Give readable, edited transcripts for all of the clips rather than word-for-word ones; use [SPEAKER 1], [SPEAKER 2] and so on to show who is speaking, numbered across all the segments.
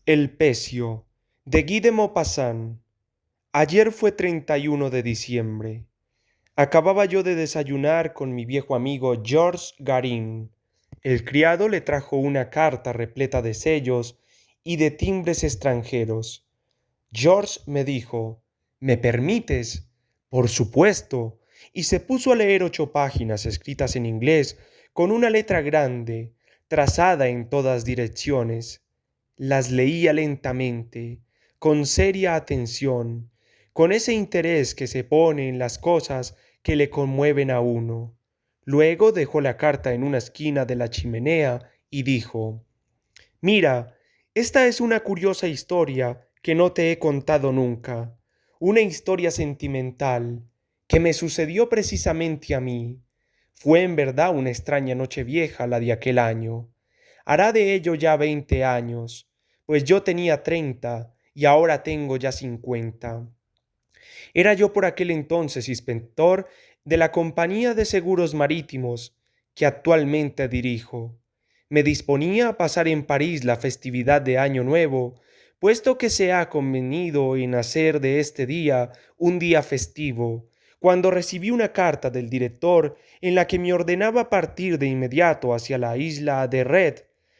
[SPEAKER 1] El Pecio, de Guy de Maupassant. Ayer fue 31 de diciembre. Acababa yo de desayunar con mi viejo amigo Georges Garin. El criado le trajo una carta repleta de sellos y de timbres extranjeros. Georges me dijo: ¿Me permites? Por supuesto. Y se puso a leer 8 páginas escritas en inglés con una letra grande, trazada en todas direcciones. Las leía lentamente, con seria atención, con ese interés que se pone en las cosas que le conmueven a uno. Luego dejó la carta en una esquina de la chimenea y dijo: Mira, esta es una curiosa historia que no te he contado nunca, una historia sentimental que me sucedió precisamente a mí. Fue en verdad una extraña noche vieja la de aquel año. Hará de ello ya 20 años, pues yo tenía 30 y ahora tengo ya 50. Era yo por aquel entonces inspector de la Compañía de Seguros Marítimos que actualmente dirijo. Me disponía a pasar en París la festividad de Año Nuevo, puesto que se ha convenido en hacer de este día un día festivo, cuando recibí una carta del director en la que me ordenaba partir de inmediato hacia la isla de Red,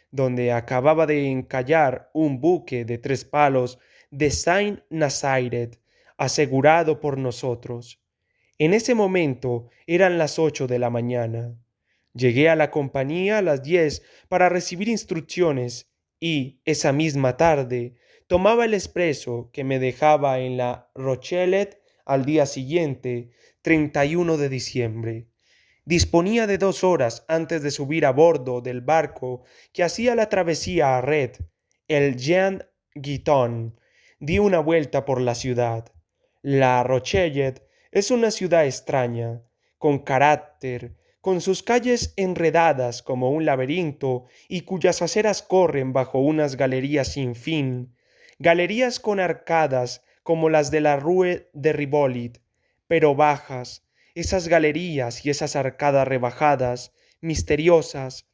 [SPEAKER 1] donde acababa de encallar un buque de 3 palos de Saint-Nazaire, asegurado por nosotros. En ese momento eran las 8 de la mañana. Llegué a la compañía a las 10 para recibir instrucciones y, esa misma tarde, tomaba el expreso que me dejaba en la Rochelle al día siguiente, 31 de diciembre. Disponía de 2 horas antes de subir a bordo del barco que hacía la travesía a Red, el Jean Guiton. Di una vuelta por la ciudad. La Rochelle es una ciudad extraña, con carácter, con sus calles enredadas como un laberinto y cuyas aceras corren bajo unas galerías sin fin, galerías con arcadas como las de la Rue de Rivoli, pero bajas, esas galerías y esas arcadas rebajadas, misteriosas,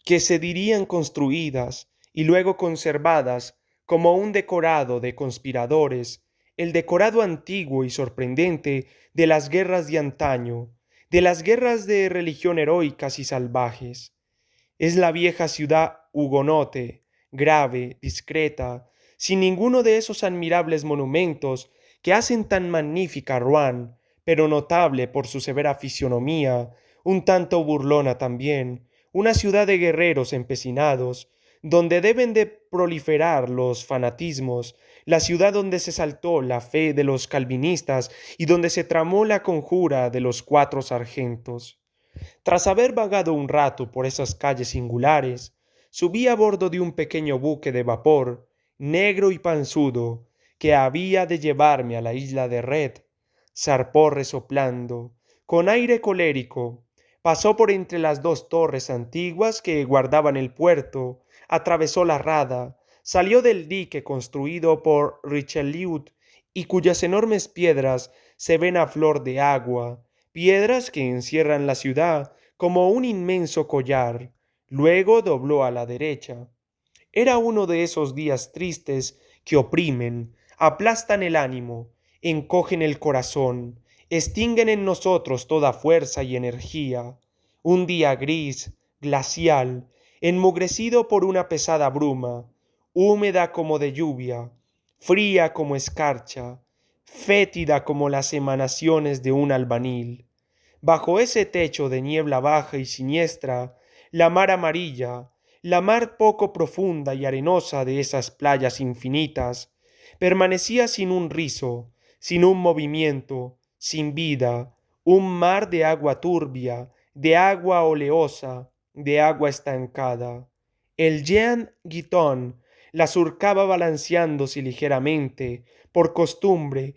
[SPEAKER 1] que se dirían construidas y luego conservadas como un decorado de conspiradores, el decorado antiguo y sorprendente de las guerras de antaño, de las guerras de religión heroicas y salvajes. Es la vieja ciudad hugonote, grave, discreta, sin ninguno de esos admirables monumentos que hacen tan magnífica a Rouen, pero notable por su severa fisionomía, un tanto burlona también, una ciudad de guerreros empecinados, donde deben de proliferar los fanatismos, la ciudad donde se saltó la fe de los calvinistas y donde se tramó la conjura de los 4 sargentos. Tras haber vagado un rato por esas calles singulares, subí a bordo de un pequeño buque de vapor, negro y panzudo, que había de llevarme a la isla de Red. Zarpó resoplando, con aire colérico, pasó por entre las 2 torres antiguas que guardaban el puerto, atravesó la rada, salió del dique construido por Richelieu y cuyas enormes piedras se ven a flor de agua, piedras que encierran la ciudad como un inmenso collar. Luego dobló a la derecha. Era uno de esos días tristes que oprimen, aplastan el ánimo, encogen el corazón, extinguen en nosotros toda fuerza y energía. Un día gris, glacial, enmugrecido por una pesada bruma, húmeda como de lluvia, fría como escarcha, fétida como las emanaciones de un albanil. Bajo ese techo de niebla baja y siniestra, la mar amarilla, la mar poco profunda y arenosa de esas playas infinitas, permanecía sin un rizo, sin un movimiento, sin vida, un mar de agua turbia, de agua oleosa, de agua estancada. El Jean Guiton la surcaba balanceándose ligeramente, por costumbre,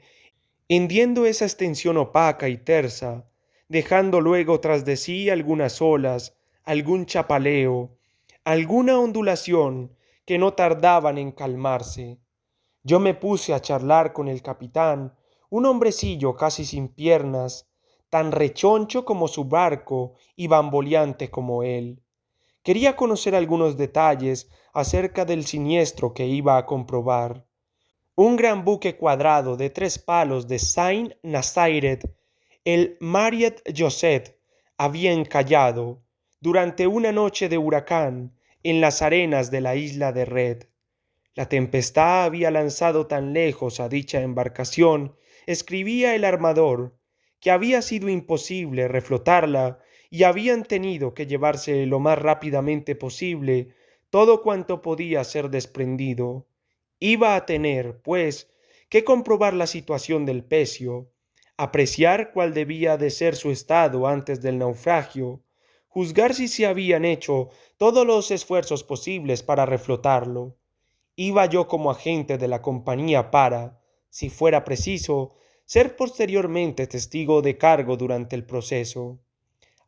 [SPEAKER 1] hendiendo esa extensión opaca y tersa, dejando luego tras de sí algunas olas, algún chapaleo, alguna ondulación que no tardaban en calmarse. Yo me puse a charlar con el capitán, un hombrecillo casi sin piernas, tan rechoncho como su barco y bamboleante como él. Quería conocer algunos detalles acerca del siniestro que iba a comprobar. Un gran buque cuadrado de 3 palos de Saint Nazaret, el Mariet Joseph, había encallado durante una noche de huracán en las arenas de la isla de Red. La tempestad había lanzado tan lejos a dicha embarcación, escribía el armador, que había sido imposible reflotarla y habían tenido que llevarse lo más rápidamente posible todo cuanto podía ser desprendido. Iba a tener, pues, que comprobar la situación del pecio, apreciar cuál debía de ser su estado antes del naufragio, juzgar si se habían hecho todos los esfuerzos posibles para reflotarlo. Iba yo como agente de la compañía para, si fuera preciso, ser posteriormente testigo de cargo durante el proceso.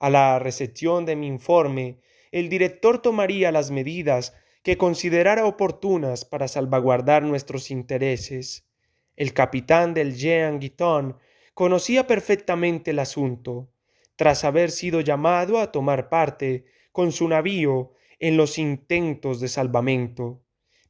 [SPEAKER 1] A la recepción de mi informe, el director tomaría las medidas que considerara oportunas para salvaguardar nuestros intereses. El capitán del Jean Guiton conocía perfectamente el asunto, tras haber sido llamado a tomar parte con su navío en los intentos de salvamento.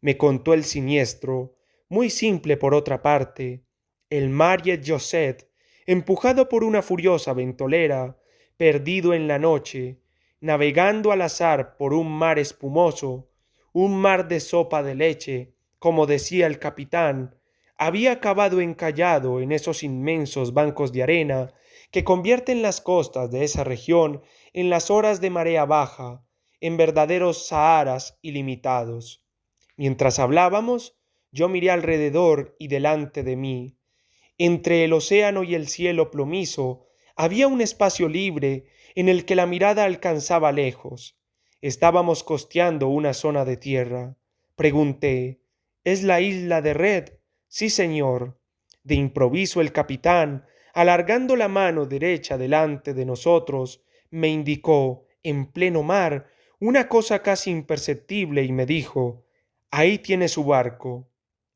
[SPEAKER 1] Me contó el siniestro, muy simple por otra parte. El Mariet Joseph, empujado por una furiosa ventolera, perdido en la noche, navegando al azar por un mar espumoso, un mar de sopa de leche, como decía el capitán, había acabado encallado en esos inmensos bancos de arena que convierten las costas de esa región en las horas de marea baja, en verdaderos saharas ilimitados. Mientras hablábamos, yo miré alrededor y delante de mí. Entre el océano y el cielo plomizo había un espacio libre en el que la mirada alcanzaba lejos. Estábamos costeando una zona de tierra. Pregunté, ¿es la isla de Red? Sí, señor. De improviso el capitán, alargando la mano derecha delante de nosotros, me indicó, en pleno mar, una cosa casi imperceptible y me dijo, ahí tiene su barco.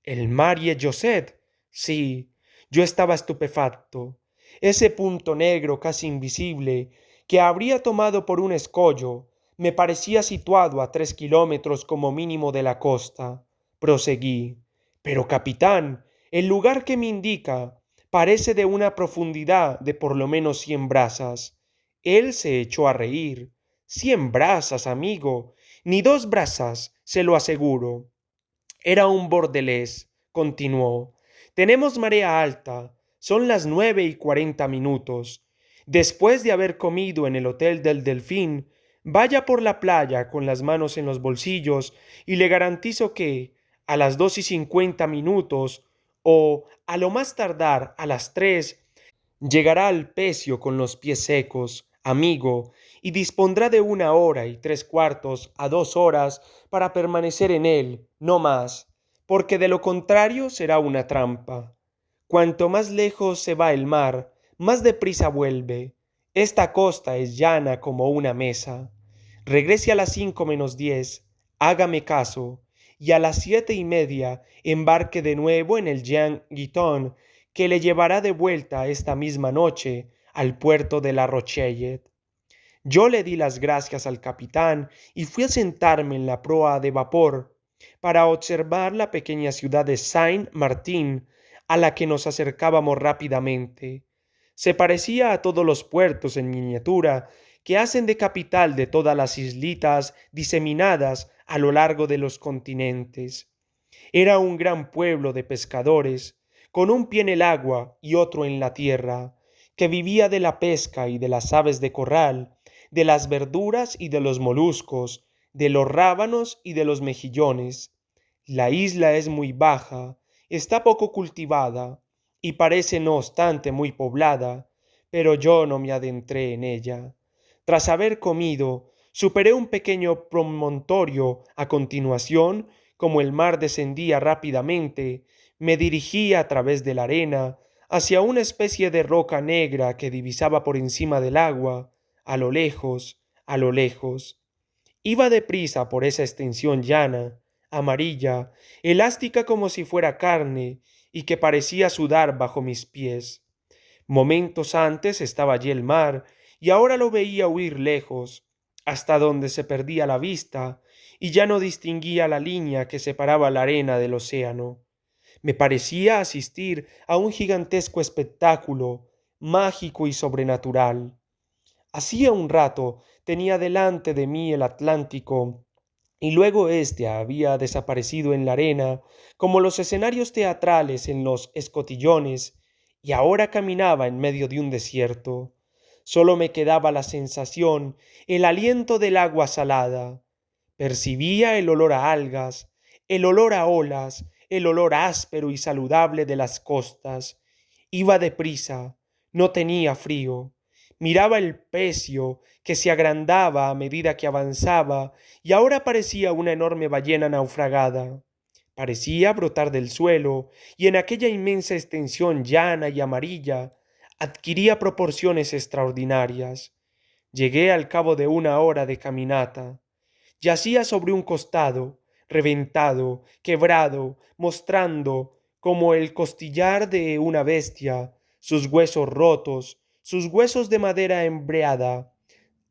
[SPEAKER 1] ¿El Marie Joseph? Sí. Yo estaba estupefacto. Ese punto negro casi invisible, que habría tomado por un escollo, me parecía situado a 3 kilómetros como mínimo de la costa. Proseguí. Pero, capitán, el lugar que me indica parece de una profundidad de por lo menos 100 brazas. Él se echó a reír. 100 brazas, amigo. Ni 2 brazas, se lo aseguro. Era un bordelés, continuó. Tenemos marea alta. Son las 9:40. Después de haber comido en el Hotel del Delfín, vaya por la playa con las manos en los bolsillos y le garantizo que, a las 2:50, o a lo más tardar a las 3, llegará al pecio con los pies secos, amigo, y dispondrá de 1 hora y 3/4 a 2 horas para permanecer en él, no más, porque de lo contrario será una trampa. Cuanto más lejos se va el mar, más deprisa vuelve. Esta costa es llana como una mesa. Regrese a las 5 menos 10, hágame caso, y a las 7:30 embarque de nuevo en el Jean Guiton, que le llevará de vuelta esta misma noche al puerto de La Rochelle. Yo le di las gracias al capitán y fui a sentarme en la proa de vapor para observar la pequeña ciudad de Saint-Martin, a la que nos acercábamos rápidamente. Se parecía a todos los puertos en miniatura que hacen de capital de todas las islitas diseminadas a lo largo de los continentes. Era un gran pueblo de pescadores, con un pie en el agua y otro en la tierra, que vivía de la pesca y de las aves de corral, de las verduras y de los moluscos, de los rábanos y de los mejillones. La isla es muy baja, está poco cultivada y parece no obstante muy poblada, pero yo no me adentré en ella. Tras haber comido, superé un pequeño promontorio. A continuación, como el mar descendía rápidamente, me dirigí a través de la arena hacia una especie de roca negra que divisaba por encima del agua, a lo lejos, a lo lejos. Iba deprisa por esa extensión llana, amarilla, elástica como si fuera carne, y que parecía sudar bajo mis pies. Momentos antes estaba allí el mar, y ahora lo veía huir lejos. hasta donde se perdía la vista y ya no distinguía la línea que separaba la arena del océano. Me parecía asistir a un gigantesco espectáculo, mágico y sobrenatural. Hacía un rato tenía delante de mí el Atlántico, y luego éste había desaparecido en la arena, como los escenarios teatrales en los escotillones, y ahora caminaba en medio de un desierto. Solo me quedaba la sensación, el aliento del agua salada. Percibía el olor a algas, el olor a olas, el olor áspero y saludable de las costas. Iba deprisa, no tenía frío. Miraba el pecio que se agrandaba a medida que avanzaba y ahora parecía una enorme ballena naufragada. Parecía brotar del suelo y en aquella inmensa extensión llana y amarilla adquiría proporciones extraordinarias. Llegué al cabo de una hora de caminata. Yacía sobre un costado, reventado, quebrado, mostrando, como el costillar de una bestia, sus huesos rotos, sus huesos de madera embreada,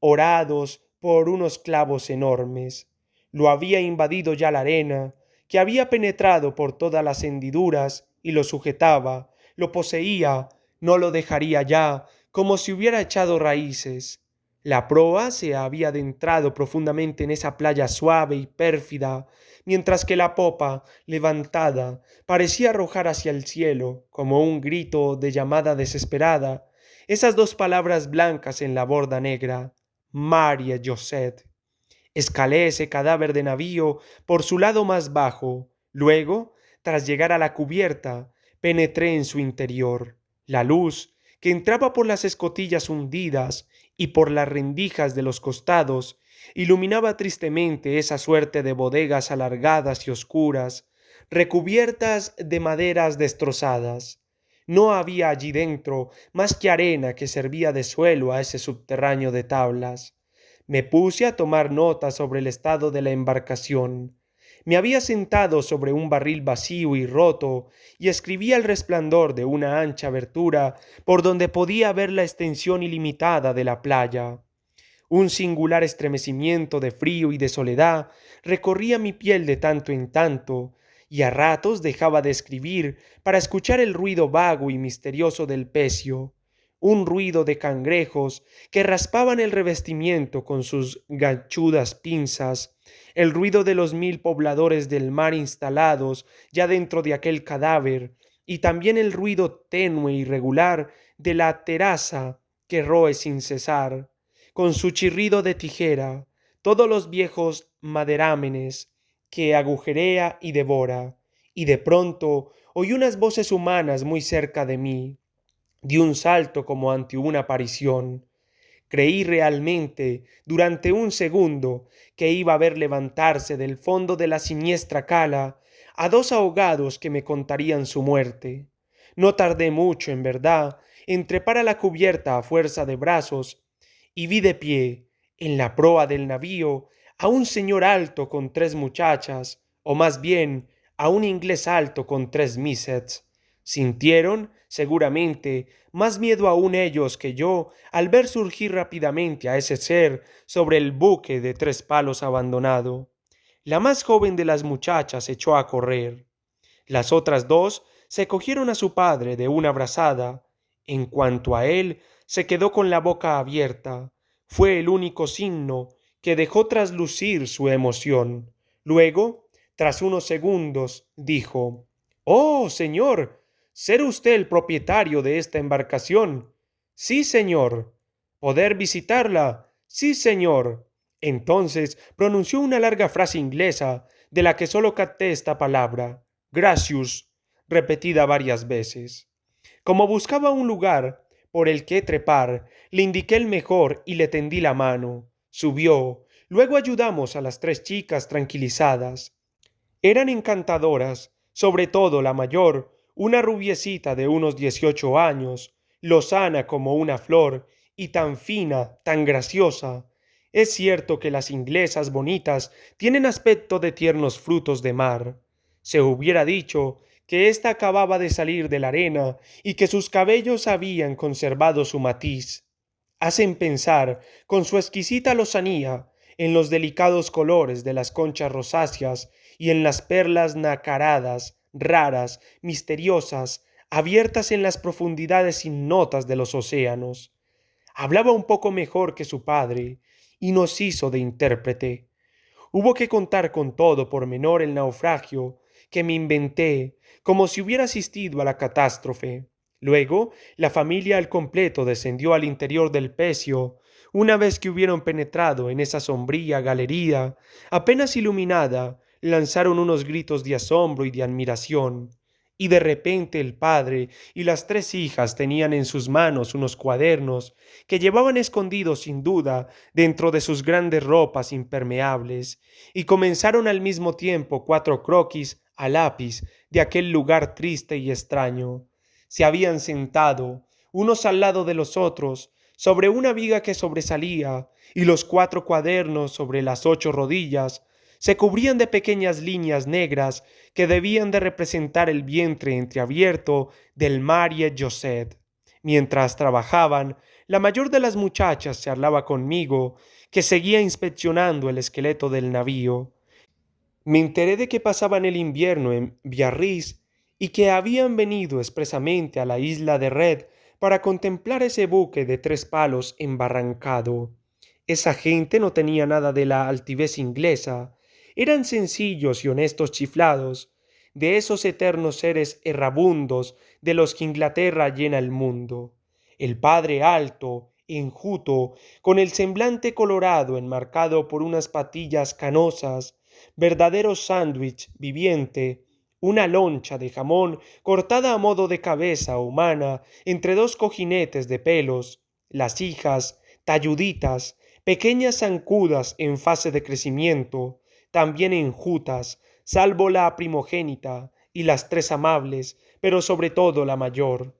[SPEAKER 1] orados por unos clavos enormes. Lo había invadido ya la arena, que había penetrado por todas las hendiduras y lo sujetaba, lo poseía, no lo dejaría ya, como si hubiera echado raíces. La proa se había adentrado profundamente en esa playa suave y pérfida, mientras que la popa, levantada, parecía arrojar hacia el cielo, como un grito de llamada desesperada, esas dos palabras blancas en la borda negra: María José. Escalé ese cadáver de navío por su lado más bajo. Luego, tras llegar a la cubierta, penetré en su interior. La luz, que entraba por las escotillas hundidas y por las rendijas de los costados, iluminaba tristemente esa suerte de bodegas alargadas y oscuras, recubiertas de maderas destrozadas. No había allí dentro más que arena que servía de suelo a ese subterráneo de tablas. Me puse a tomar nota sobre el estado de la embarcación. Me había sentado sobre un barril vacío y roto y escribía el resplandor de una ancha abertura por donde podía ver la extensión ilimitada de la playa. Un singular estremecimiento de frío y de soledad recorría mi piel de tanto en tanto, y a ratos dejaba de escribir para escuchar el ruido vago y misterioso del pecio, un ruido de cangrejos que raspaban el revestimiento con sus ganchudas pinzas, el ruido de los 1000 pobladores del mar instalados ya dentro de aquel cadáver, y también el ruido tenue y regular de la teraza que roe sin cesar con su chirrido de tijera, todos los viejos maderámenes que agujerea y devora, y de pronto oí unas voces humanas muy cerca de mí. Di un salto como ante una aparición. Creí realmente, durante un segundo, que iba a ver levantarse del fondo de la siniestra cala a dos ahogados que me contarían su muerte. No tardé mucho, en verdad, en trepar a la cubierta a fuerza de brazos y vi de pie, en la proa del navío, a un señor alto con 3 muchachas, o más bien a un inglés alto con 3 missets. Sintieron, seguramente, más miedo aún ellos que yo al ver surgir rápidamente a ese ser sobre el buque de 3 palos abandonado. La más joven de las muchachas echó a correr. Las otras dos se cogieron a su padre de una brazada. En cuanto a él, se quedó con la boca abierta. Fue el único signo que dejó traslucir su emoción. Luego, tras unos segundos, dijo: «Oh, señor, ¿ser usted el propietario de esta embarcación?» «Sí, señor». «¿Poder visitarla?» «Sí, señor». Entonces pronunció una larga frase inglesa, de la que sólo capté esta palabra: «Gracious», repetida varias veces. Como buscaba un lugar por el que trepar, le indiqué el mejor y le tendí la mano. Subió. Luego ayudamos a las 3 chicas tranquilizadas. Eran encantadoras, sobre todo la mayor, una rubiecita de unos 18 años, lozana como una flor, y tan fina, tan graciosa. Es cierto que las inglesas bonitas tienen aspecto de tiernos frutos de mar. Se hubiera dicho que ésta acababa de salir de la arena y que sus cabellos habían conservado su matiz. hacen pensar, con su exquisita lozanía, en los delicados colores de las conchas rosáceas y en las perlas nacaradas, raras, misteriosas, abiertas en las profundidades ignotas de los océanos. Hablaba un poco mejor que su padre, y nos hizo de intérprete. Hubo que contar con todo por menor el naufragio que me inventé, como si hubiera asistido a la catástrofe. Luego, la familia al completo descendió al interior del pecio, una vez que hubieron penetrado en esa sombría galería, apenas iluminada, lanzaron unos gritos de asombro y de admiración. Y de repente el padre y las tres hijas tenían en sus manos unos cuadernos que llevaban escondidos sin duda dentro de sus grandes ropas impermeables, y comenzaron al mismo tiempo cuatro croquis a lápiz de aquel lugar triste y extraño. Se habían sentado, unos al lado de los otros, sobre una viga que sobresalía, y los cuatro cuadernos sobre las 8 rodillas se cubrían de pequeñas líneas negras que debían de representar el vientre entreabierto del Marie Josette. Mientras trabajaban, la mayor de las muchachas se hablaba conmigo, que seguía inspeccionando el esqueleto del navío. Me enteré de que pasaban el invierno en Biarritz y que habían venido expresamente a la isla de Red para contemplar ese buque de 3 palos embarrancado. Esa gente no tenía nada de la altivez inglesa, eran sencillos y honestos chiflados, de esos eternos seres errabundos de los que Inglaterra llena el mundo. El padre alto, enjuto, con el semblante colorado enmarcado por unas patillas canosas, verdadero sándwich viviente, una loncha de jamón cortada a modo de cabeza humana entre dos cojinetes de pelos, las hijas, talluditas, pequeñas zancudas en fase de crecimiento, también enjutas, salvo la primogénita y las tres amables, pero sobre todo la mayor.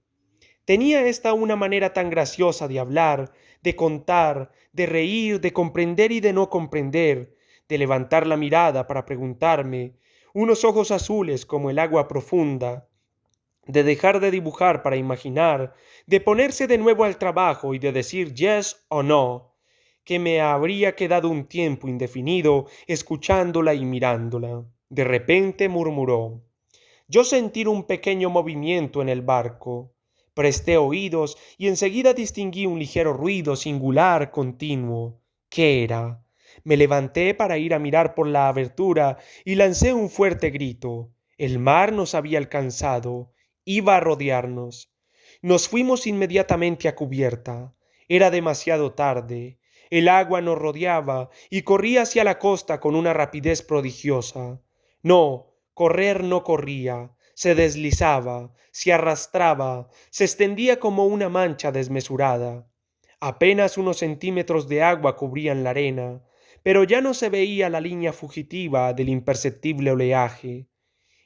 [SPEAKER 1] Tenía ésta una manera tan graciosa de hablar, de contar, de reír, de comprender y de no comprender, de levantar la mirada para preguntarme, unos ojos azules como el agua profunda, de dejar de dibujar para imaginar, de ponerse de nuevo al trabajo y de decir yes o no, que me habría quedado un tiempo indefinido escuchándola y mirándola. De repente murmuró: yo sentí un pequeño movimiento en el barco. Presté oídos y enseguida distinguí un ligero ruido singular continuo. ¿Qué era? Me levanté para ir a mirar por la abertura y lancé un fuerte grito. El mar nos había alcanzado, iba a rodearnos. Nos fuimos inmediatamente a cubierta. Era demasiado tarde. El agua nos rodeaba y corría hacia la costa con una rapidez prodigiosa. No, correr no corría, se deslizaba, se arrastraba, se extendía como una mancha desmesurada. Apenas unos centímetros de agua cubrían la arena, pero ya no se veía la línea fugitiva del imperceptible oleaje.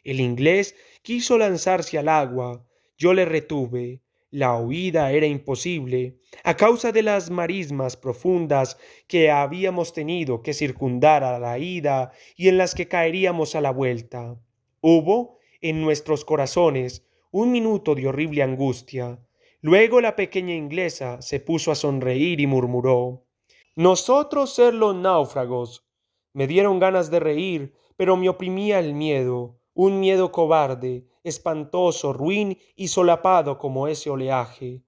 [SPEAKER 1] El inglés quiso lanzarse al agua, yo le retuve. La huida era imposible, a causa de las marismas profundas que habíamos tenido que circundar a la ida y en las que caeríamos a la vuelta. Hubo en nuestros corazones un minuto de horrible angustia. Luego la pequeña inglesa se puso a sonreír y murmuró: nosotros ser los náufragos. Me dieron ganas de reír, pero me oprimía el miedo, un miedo cobarde, espantoso, ruin y solapado como ese oleaje.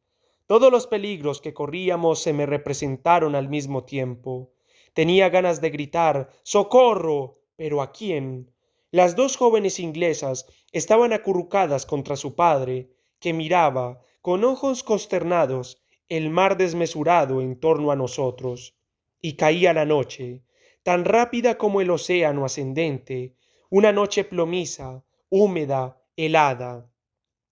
[SPEAKER 1] Todos los peligros que corríamos se me representaron al mismo tiempo. Tenía ganas de gritar ¡socorro! ¿Pero a quién? Las dos jóvenes inglesas estaban acurrucadas contra su padre, que miraba, con ojos consternados, el mar desmesurado en torno a nosotros. Y caía la noche, tan rápida como el océano ascendente, una noche plomiza, húmeda, helada.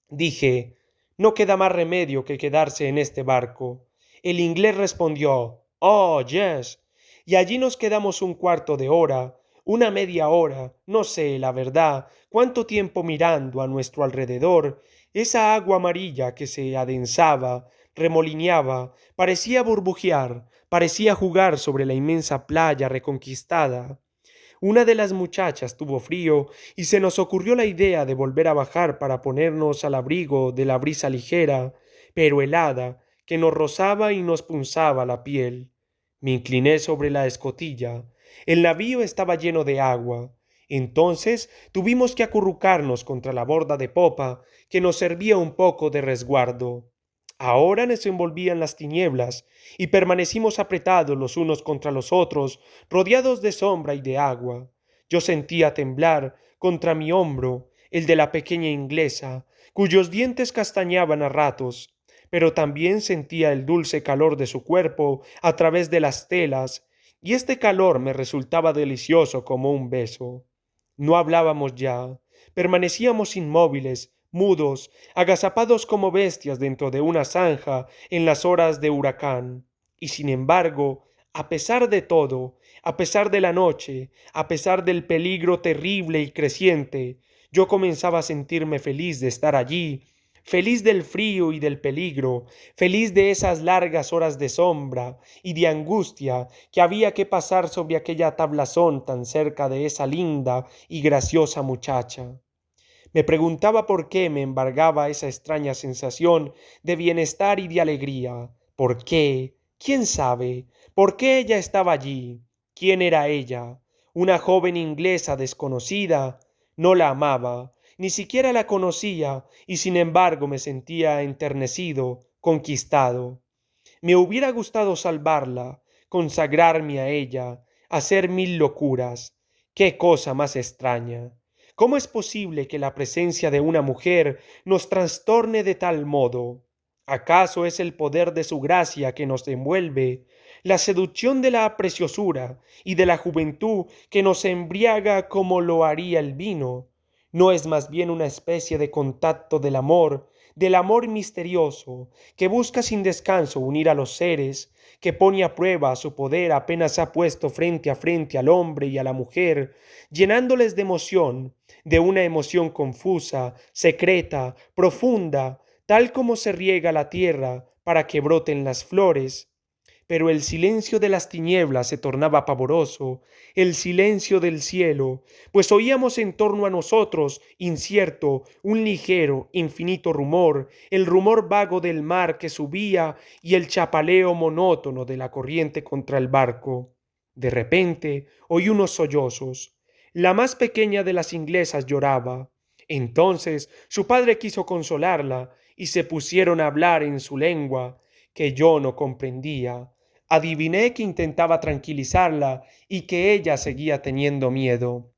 [SPEAKER 1] Dije: no queda más remedio que quedarse en este barco. El inglés respondió: oh, yes. Y allí nos quedamos un cuarto de hora, una media hora, no sé, la verdad, cuánto tiempo mirando a nuestro alrededor esa agua amarilla que se adensaba, remolineaba, parecía burbujear, parecía jugar sobre la inmensa playa reconquistada. Una de las muchachas tuvo frío y se nos ocurrió la idea de volver a bajar para ponernos al abrigo de la brisa ligera, pero helada, que nos rozaba y nos punzaba la piel. Me incliné sobre la escotilla. El navío estaba lleno de agua. Entonces tuvimos que acurrucarnos contra la borda de popa, que nos servía un poco de resguardo. Ahora nos envolvían las tinieblas, y permanecimos apretados los unos contra los otros, rodeados de sombra y de agua. Yo sentía temblar contra mi hombro el de la pequeña inglesa, cuyos dientes castañaban a ratos, pero también sentía el dulce calor de su cuerpo a través de las telas, y este calor me resultaba delicioso como un beso. No hablábamos ya, permanecíamos inmóviles, mudos, agazapados como bestias dentro de una zanja en las horas de huracán. Y sin embargo, a pesar de todo, a pesar de la noche, a pesar del peligro terrible y creciente, yo comenzaba a sentirme feliz de estar allí, feliz del frío y del peligro, feliz de esas largas horas de sombra y de angustia que había que pasar sobre aquella tablazón tan cerca de esa linda y graciosa muchacha. Me preguntaba por qué me embargaba esa extraña sensación de bienestar y de alegría. ¿Por qué? ¿Quién sabe? ¿Por qué ella estaba allí? ¿Quién era ella? ¿Una joven inglesa desconocida? No la amaba, ni siquiera la conocía, y sin embargo me sentía enternecido, conquistado. Me hubiera gustado salvarla, consagrarme a ella, hacer mil locuras. ¡Qué cosa más extraña! ¿Cómo es posible que la presencia de una mujer nos trastorne de tal modo? ¿Acaso es el poder de su gracia que nos envuelve, la seducción de la preciosura y de la juventud que nos embriaga como lo haría el vino? ¿No es más bien una especie de contacto del amor misterioso, que busca sin descanso unir a los seres, que pone a prueba su poder apenas se ha puesto frente a frente al hombre y a la mujer, llenándoles de una emoción confusa, secreta, profunda, tal como se riega la tierra para que broten las flores? Pero el silencio de las tinieblas se tornaba pavoroso, el silencio del cielo, pues oíamos en torno a nosotros, incierto, un ligero, infinito rumor, el rumor vago del mar que subía y el chapaleo monótono de la corriente contra el barco. De repente oí unos sollozos. La más pequeña de las inglesas lloraba. Entonces su padre quiso consolarla y se pusieron a hablar en su lengua, que yo no comprendía. Adiviné que intentaba tranquilizarla y que ella seguía teniendo miedo.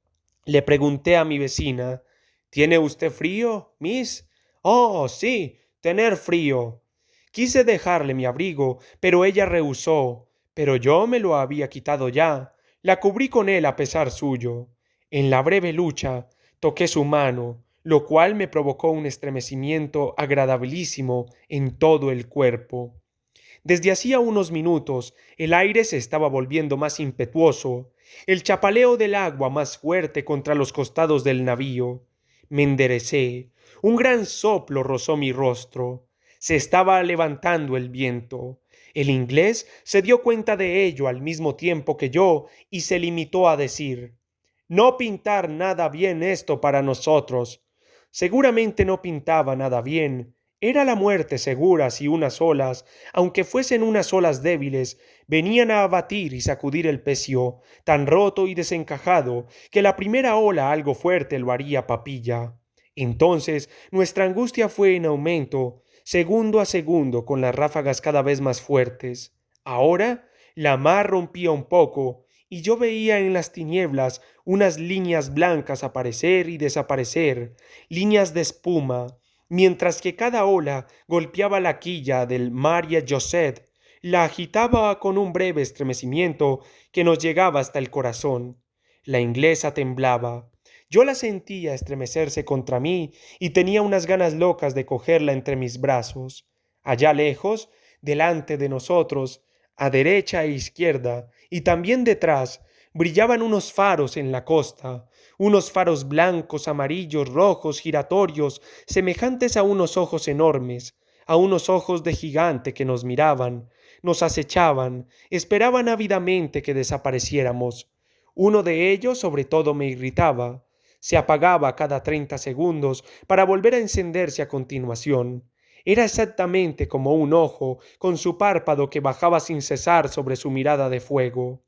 [SPEAKER 1] Le pregunté a mi vecina: ¿Tiene usted frío, Miss? Oh, sí, tener frío. Quise dejarle mi abrigo, pero ella rehusó. Pero yo me lo había quitado ya. La cubrí con él a pesar suyo. En la breve lucha toqué su mano, lo cual me provocó un estremecimiento agradabilísimo en todo el cuerpo. Desde hacía unos minutos el aire se estaba volviendo más impetuoso, el chapaleo del agua más fuerte contra los costados del navío. Me enderecé. Un gran soplo rozó mi rostro. Se estaba levantando el viento. El inglés se dio cuenta de ello al mismo tiempo que yo y se limitó a decir: «No pintar nada bien esto para nosotros». Seguramente no pintaba nada bien. Era la muerte segura si unas olas, aunque fuesen unas olas débiles, venían a abatir y sacudir el pecio, tan roto y desencajado, que la primera ola algo fuerte lo haría papilla. Entonces nuestra angustia fue en aumento, segundo a segundo, con las ráfagas cada vez más fuertes. Ahora la mar rompía un poco, y yo veía en las tinieblas unas líneas blancas aparecer y desaparecer, líneas de espuma, mientras que cada ola golpeaba la quilla del Maria Josette, la agitaba con un breve estremecimiento que nos llegaba hasta el corazón. La inglesa temblaba. Yo la sentía estremecerse contra mí y tenía unas ganas locas de cogerla entre mis brazos. Allá lejos, delante de nosotros, a derecha e izquierda, y también detrás, brillaban unos faros en la costa, unos faros blancos, amarillos, rojos, giratorios, semejantes a unos ojos enormes, a unos ojos de gigante que nos miraban, nos acechaban, esperaban ávidamente que desapareciéramos. Uno de ellos sobre todo me irritaba. Se apagaba cada 30 segundos para volver a encenderse a continuación. Era exactamente como un ojo, con su párpado que bajaba sin cesar sobre su mirada de fuego.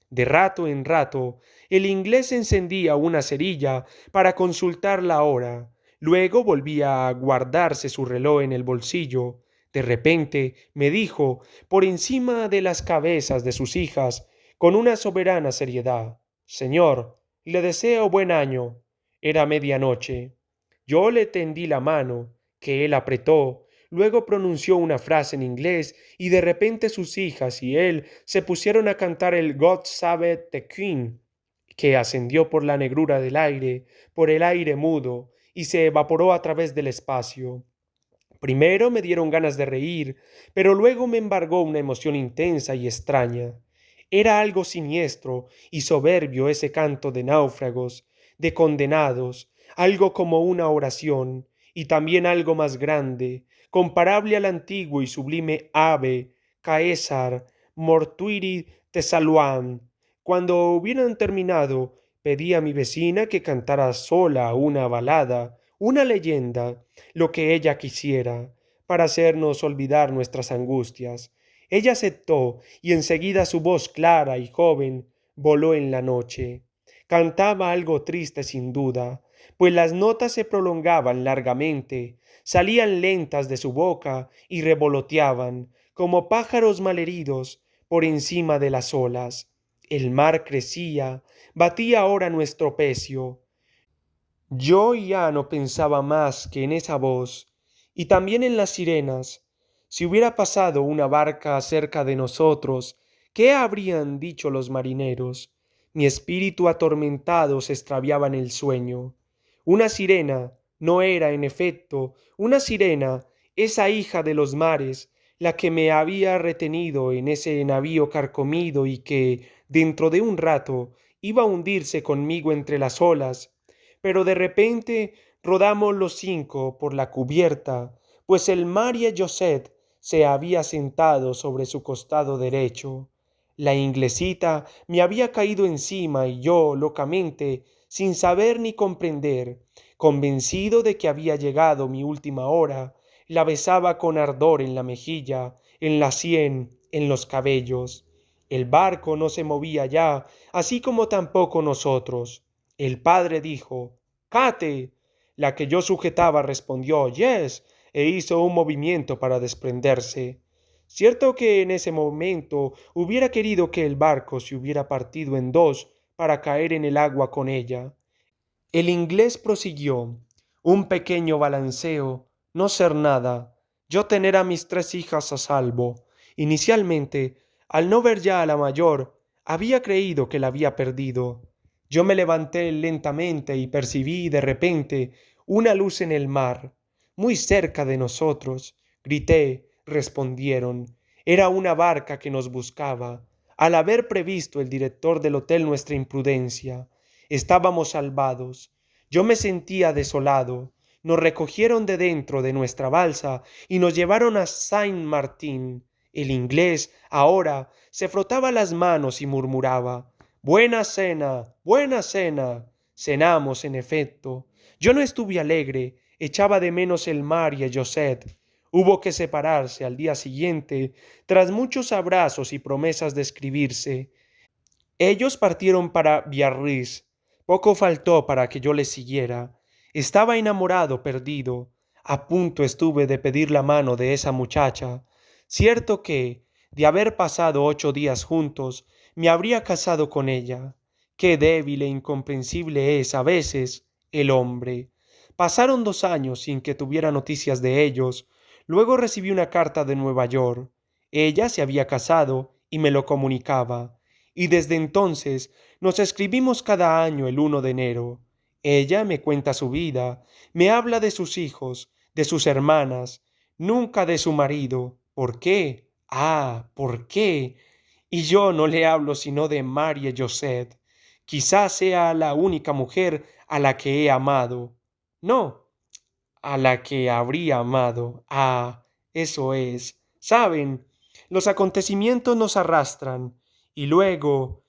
[SPEAKER 1] De rato en rato, el inglés encendía una cerilla para consultar la hora. Luego volvía a guardarse su reloj en el bolsillo. De repente me dijo, por encima de las cabezas de sus hijas, con una soberana seriedad: Señor, le deseo buen año. Era medianoche. Yo le tendí la mano, que él apretó. Luego pronunció una frase en inglés y de repente sus hijas y él se pusieron a cantar el God Save the Queen, que ascendió por la negrura del aire, por el aire mudo, y se evaporó a través del espacio. Primero me dieron ganas de reír, pero luego me embargó una emoción intensa y extraña. Era algo siniestro y soberbio ese canto de náufragos, de condenados, algo como una oración, y también algo más grande, comparable al antiguo y sublime Ave, Caesar, Mortuiri Thessaloam. Cuando hubieran terminado, pedí a mi vecina que cantara sola una balada, una leyenda, lo que ella quisiera, para hacernos olvidar nuestras angustias. Ella aceptó y enseguida su voz clara y joven voló en la noche. Cantaba algo triste sin duda, pues las notas se prolongaban largamente, salían lentas de su boca y revoloteaban, como pájaros malheridos, por encima de las olas. El mar crecía, batía ahora nuestro pecio. Yo ya no pensaba más que en esa voz, y también en las sirenas. Si hubiera pasado una barca cerca de nosotros, ¿qué habrían dicho los marineros? Mi espíritu atormentado se extraviaba en el sueño. Una sirena no era, en efecto, una sirena, esa hija de los mares, la que me había retenido en ese navío carcomido y que, dentro de un rato, iba a hundirse conmigo entre las olas, pero de repente rodamos los cinco por la cubierta, pues el María Josette se había sentado sobre su costado derecho. La inglesita me había caído encima y yo, locamente, sin saber ni comprender, convencido de que había llegado mi última hora, la besaba con ardor en la mejilla, en la sien, en los cabellos. El barco no se movía ya, así como tampoco nosotros. El padre dijo: —¡Cate! La que yo sujetaba respondió: —Yes, e hizo un movimiento para desprenderse. Cierto que en ese momento hubiera querido que el barco se hubiera partido en dos para caer en el agua con ella. El inglés prosiguió: —Un pequeño balanceo, no ser nada, yo tener a mis tres hijas a salvo. Inicialmente, al no ver ya a la mayor, había creído que la había perdido. Yo me levanté lentamente y percibí de repente una luz en el mar, muy cerca de nosotros. Grité, respondieron. Era una barca que nos buscaba. Al haber previsto el director del hotel nuestra imprudencia, estábamos salvados. Yo me sentía desolado. Nos recogieron de dentro de nuestra balsa y nos llevaron a Saint Martín. El inglés ahora se frotaba las manos y murmuraba: «Buena cena, buena cena». Cenamos, en efecto. Yo no estuve alegre, echaba de menos el mar y a Josette. Hubo que separarse al día siguiente, tras muchos abrazos y promesas de escribirse. Ellos partieron para Biarritz. Poco faltó para que yo les siguiera. Estaba enamorado, perdido. A punto estuve de pedir la mano de esa muchacha. Cierto que, de haber pasado 8 días juntos, me habría casado con ella. Qué débil e incomprensible es a veces el hombre. Pasaron 2 años sin que tuviera noticias de ellos. Luego recibí una carta de Nueva York. Ella se había casado y me lo comunicaba, y desde entonces nos escribimos cada año el 1 de enero. Ella me cuenta su vida, me habla de sus hijos, de sus hermanas, nunca de su marido. ¿Por qué? Ah, ¿por qué? Y yo no le hablo sino de María Josette. Quizás sea la única mujer a la que he amado. No, a la que habría amado. Ah, eso es. ¿Saben? Los acontecimientos nos arrastran y luego,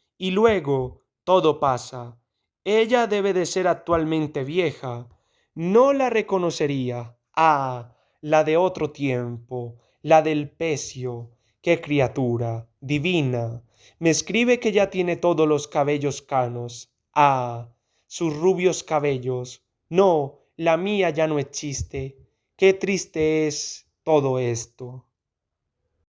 [SPEAKER 1] todo pasa. Ella debe de ser actualmente vieja. No la reconocería. Ah, la de otro tiempo, la del pecio. ¡Qué criatura! Divina. Me escribe que ya tiene todos los cabellos canos. Ah, sus rubios cabellos. No, la mía ya no existe. Qué triste es todo esto.